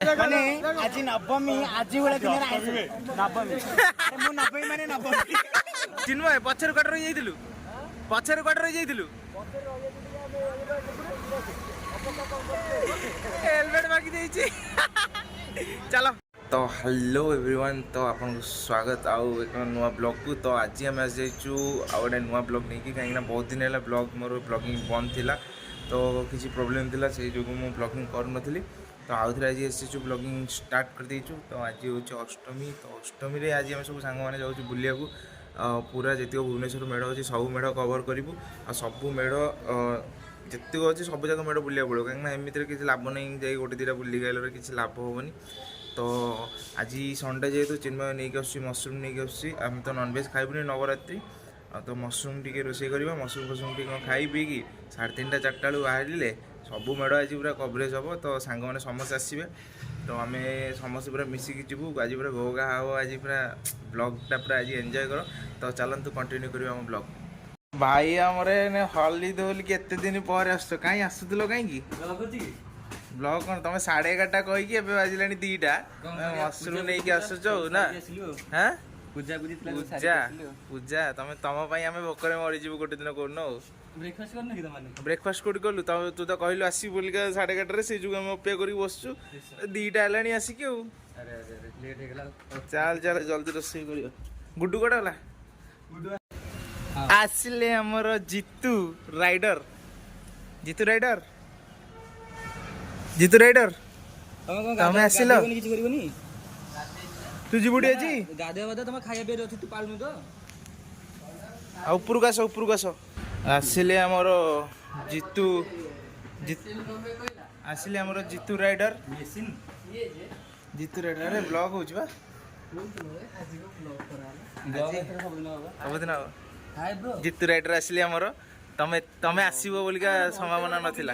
माने आज नवमी आज वाला दिन नवमी मु नवमी माने नवमी चिन्मय पछर कट रही जाइतिलु पछर कट रही जाइतिलु हेलमेट बाकी देइछि चलो तो हेलो एवरीवन तो आपन स्वागत आउ एक नुआ ब्लॉग को तो आज आम आस जाइचु आ गोटे नुआ ब्लॉग नहीं कि कहीं बहुत दिन है ब्लॉग मोर ब्लॉगिंग बंद थिला तो किसी प्रॉब्लम थिला से जो मु ब्लॉगिंग कर नथली तो आउ थे आज आसीचु ब्लॉगिंग स्टार्ट कर देइचु तो आज हूँ अष्टमी तो अष्टमी रे आज आम सब सांग मैंने जाऊँ बुलिया को पूरा जितक भुवनेश्वर मेढ़ अच्छे सब मेढ़ कवर करूँ आ सबू मेढ़ जितक अच्छे सब जाक मेढ़ बुलिया पड़ो कहीं एमती किसी लाभ नहीं जाए गोटे दुटा बुलिक आइल किसी लाभ हेनी तो आज संडे जेहेतु चिन्मय नहीं मसरूम नहीं आम तो नॉनवेज खाइबुनि नवरात्रि तो मसरूम टी रोसे करवा मसरूम फसरूम टी खाई पीकि 3:30 4टा बेलू बाहर सबू मेढ़ आज पूरा कवरेज हम तो सांग मैंने समस्त आसवे तो आम समस्त पूरा मिसिकी जीवु आज पूरा घोघा हम आज पूरा ब्लॉगटा पूरा आज एंजॉय कर तो चलतु कंटिन्यू करियो हम ब्लॉग भाई आमर हल्दी दोल केते दिन पर आस कहीं आसुल कहीं ब्लॉग कौन तुम 11:30 कहीकि बाजिला 2टा मसरूम नहीं आसुच ना हाँ पूजा पूजा पूजा तुम तुम आम भोकर मरीजु गोटे दिन कौन ब्रेकफास्ट कौट कलु तू तो कहलु आसी बोलिका 11:30 से जो आम अपेक्षा कर बसचु 2टा है आसिक चल चल जल्दी रोसे कर गुड्डू कटा गला आसिले हमर जीतू राइडर तमे आसिलो तू जीबुडी अछि गाधे बादा तमे खाया बेर अछि तू पालनु तो आ ऊपर कास आसिले हमर जीतू आसिले हमर जीतू राइडर अरे ब्लॉग होछ बा सब दिन जीतू राइडर आसिले हमर तमे आसीबो बोलिका संभावना नथिला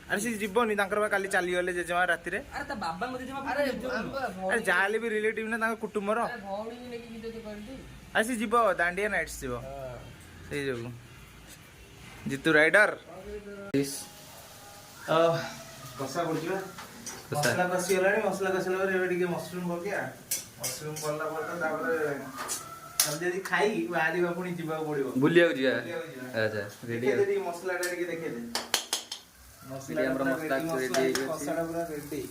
अरे सी जीवनी काली चली गले जेजेमा राति रे अरे जाले भी रिलेटिव ना कुटुंबर अरे सी जीव दांडिया नाइट्स जीव से जो जीतू राइडर कसा पड़छिबा मसला कसी गलानी मसला कसिला रे एबे मशरूम पकिया मशरूम पल्ला पता तापर जल्दी खाई बाहरी बापुनी जीवा पड़िबो बुलिया जिया अच्छा रेडी मसला टा देखे दे मसला हमरा मसला रेडी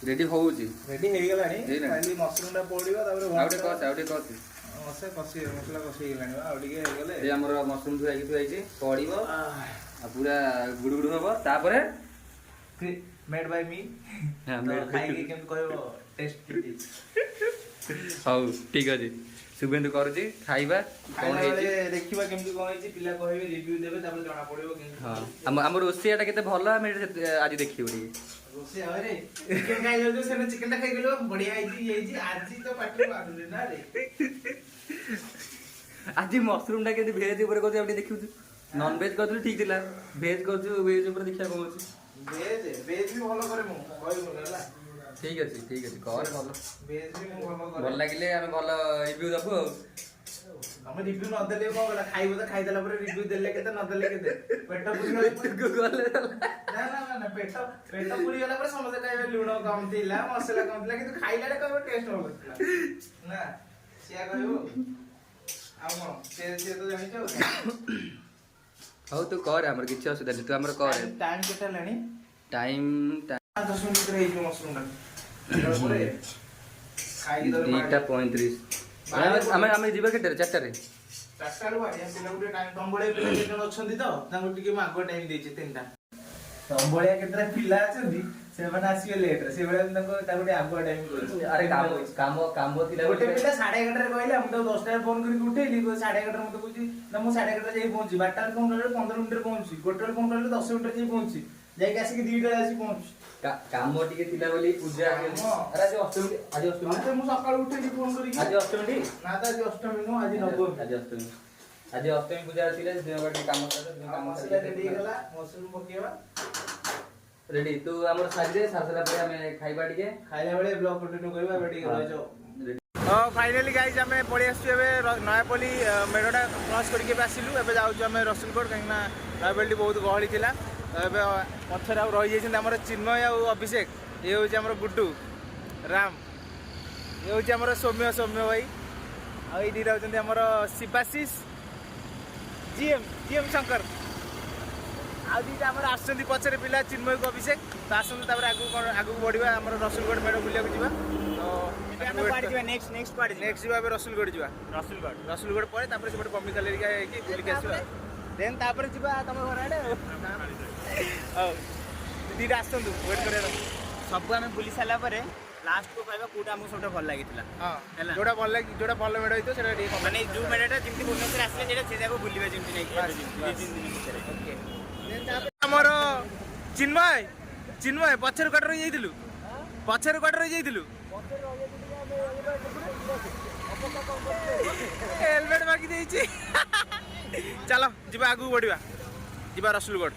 रेडी होउची रेडी हे गलानी खाली मशरूम टा पड़िबो तापर आउटे कस मसला कसी गलानी आ हे गले ए हमरा मशरूम धुआ की थुआइची पड़िबो आ पूरा गुडगुड होबो तापर मेड बाय मी हां मेड खाई के केम कहबो टेस्ट हाउ ठीक अछि सुबेंदु करूची खाइबा कोन हेची देखिबा केमती कोन हेची पिला कहबे रिव्यू देबे तापर जणा पड़िबो केमती हां हमर रोसियाटा केते भलो हम आज देखिबो रे रोसिया रे चिकन खाइ जो सेने चिकनटा खाइ गेलो बढ़िया हेची आज तो पाटी बादुले ना रे आज मशरूम टा केते भेज ऊपर कहते आपण देखिउ नॉन वेज कहतु ठीक थिला वेज कहतु वेज ऊपर देखिया कोन होची वेज भी भलो करे मु कहबो होला ठीक अछि कर भलो वेज भी मु भलो करे भल लागिले हम भलो रिव्यू दबो हम रिव्यू न देले को गला खाइबो त खाइ देला पर रिव्यू देले केते न देले केते पेट पुरी गले ना पेट पुरी गला पर समझे कहबे लूण कम थिला मसाला कम थिला किंतु खाइला रे कहबे टेस्ट हो ना सिया कहबो आ म से तो जानि छ हौ तू कर हमर किछ असुविधा नहीं तू हमर कर टाइम केटा लेनी टाइम 10 मिनट रही मशरूम टा परे खाई दो 2:35 हमें जीवा केटे 4टा रे 4टा रो भाई हम गुटे टाइम तम बळे पिला केटन अछंती तो तांगो टिके मागो टाइम देछि 3टा तम बळे केतरा पिला अछंती से बना आसी लेट रे से बळे तांगो तागोटे आगो टाइम कर अरे काम थिला गोटे पिला 11:30 रे कहले हम तो 10टा रे फोन करी उठेली 11:30 मते कहूची ना मु 11:30 जाई पहुंची 12टा रे फोन करले 15 मिनिट रे पहुंची गोटे रे फोन करले 10 मिनिट रे जाई पहुंची जाई आसी के 2टा रे आसी पहुंची काम टिके थिला बोली पूजा अरे आज अष्टमी मु सकाळ उठेली फोन करी आज अष्टमी ना त आज अष्टमी नो आज नवमी आज अष्टमी पूजा थिला देवबाटी काम रेडी गला मशरूम पकेवा रेडी तू हमर साजरे सासरा पे हमें खाइबा टिके खाइला बेले ब्लॉग कंटिन्यू करबा बेटी रह जो फाइनली गाइस हमें पड़ी आसु नयापल्ली मेढ़ा क्रॉस करके आसिलु एबे जाउछु हमें रसुलगढ़ कहीं नयापल्ली बहुत गहली थिला पछर रही जाइए चिन्मय आउ अभिषेक ये हूँ आम गुड्डू राम ये हूँ आम सौम्य सौम्य भाई आई रहते आम शिवाशीष जीएम शंकर आउ दीटा आम आसुँच पचर पिला चिन्मय को अभिषेक तो आसतु आगू बढ़ा आम रसुलगढ़ मेढ़ बुलाक नेक्स्ट जी रसुलगढ़ जा रसुलगढ़ पर से कमिकाल बुलिक आसवा देन तापर जीवा तुम घर आड़े दीटा आसतु वेट कर सब आम बुली सारा लास्ट को कहवा कोटा हमको सब भल लगी जोड़ा भल लगी जोड़ा भल मेढ़ होता माने जो मेढ़ा जमी भुवनेश्वर आसले से बुलवा जमी नहीं आमर चिन्मय चिन्मय पछर कट रही जाइलु पछर कट रही जाइलु हेलमेट मागी देछि चलो जीवा आगू बढ़िया जीवा रसुलगढ़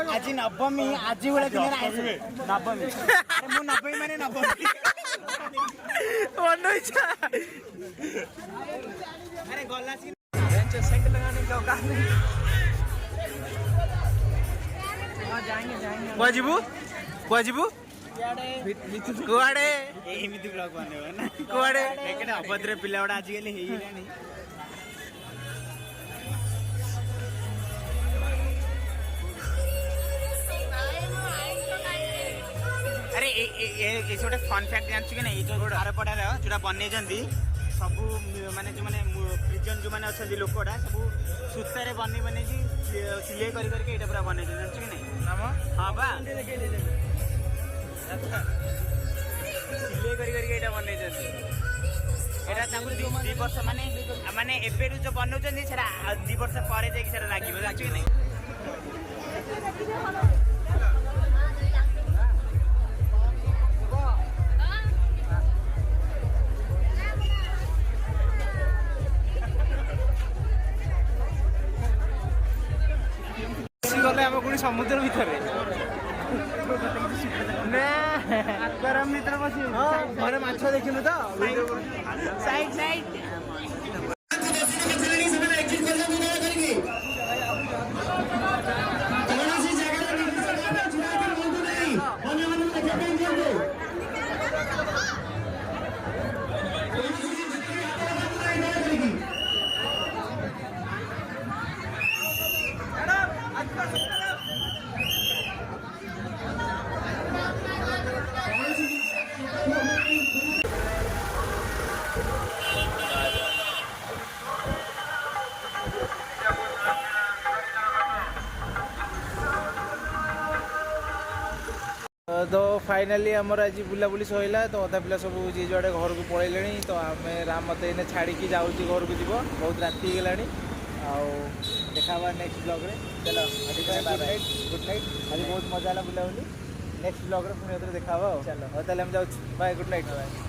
आज नवमी आज भाई दिन नवमी मु नवमी माने नवमी अरे गला सेंट लगाने का औकात नहीं। कुआजिबू कुआडे एमिति ब्लॉग बनेबो ना कुआडे एकेटा अभद्र पिला गुडा आज गेले हेइलानी। अरे ये गोटे फन फैक्ट जानछु कि नहीं जो आरपटार जोटा बनै ସବୁ ମାନେ ଯେଉଁମାନେ ପ୍ରିଜନ ଯେଉଁମାନେ ଅଛନ୍ତି ଲୋକଟା ସବୁ ସୂତାରେ ବନେଇକି ସିଲେଇ କରିକି ଏଇଟା ପୁରା ବନେଇଛନ୍ତି ଜାଣିଛୁ କି ନାଇଁ? ହଁ ବା ସିଲେଇ କରିକି ଏଇଟା ବନେଇଛନ୍ତି। ଏଇଟା ତାଙ୍କୁ 2 ବର୍ଷ ମାନେ ଏବେଠୁ ଯୋଉ ବନଉଛନ୍ତି ସେଟା 2 ବର୍ଷ ପରେ ଯାଇକି ସେଟା ଲାଗିବ ଜାଣିଛୁ କି ନାଇଁ? ଗଲେ ଆମେ ପୁଣି ସମୁଦ୍ର ଭିତରେ ଭିତରେ ବସି ଘରେ ମାଛ ଦେଖିଲୁ ତ तो फाइनाली आमर आज बुलाबुली सैला तो अधा पिला सब जी जुआड़े घर को पलैले तो आम राम मत एने छाड़ी जाऊँ घर को जीव बहुत राति गला देखा नेक्स्ट ब्लॉग रे चलो गुड नाइट आज बहुत मजा है बुलाबुली नेक्स्ट ब्लॉग रे पुणी देखा चलो ताले हम जाऊँ बाय गुड नाइट।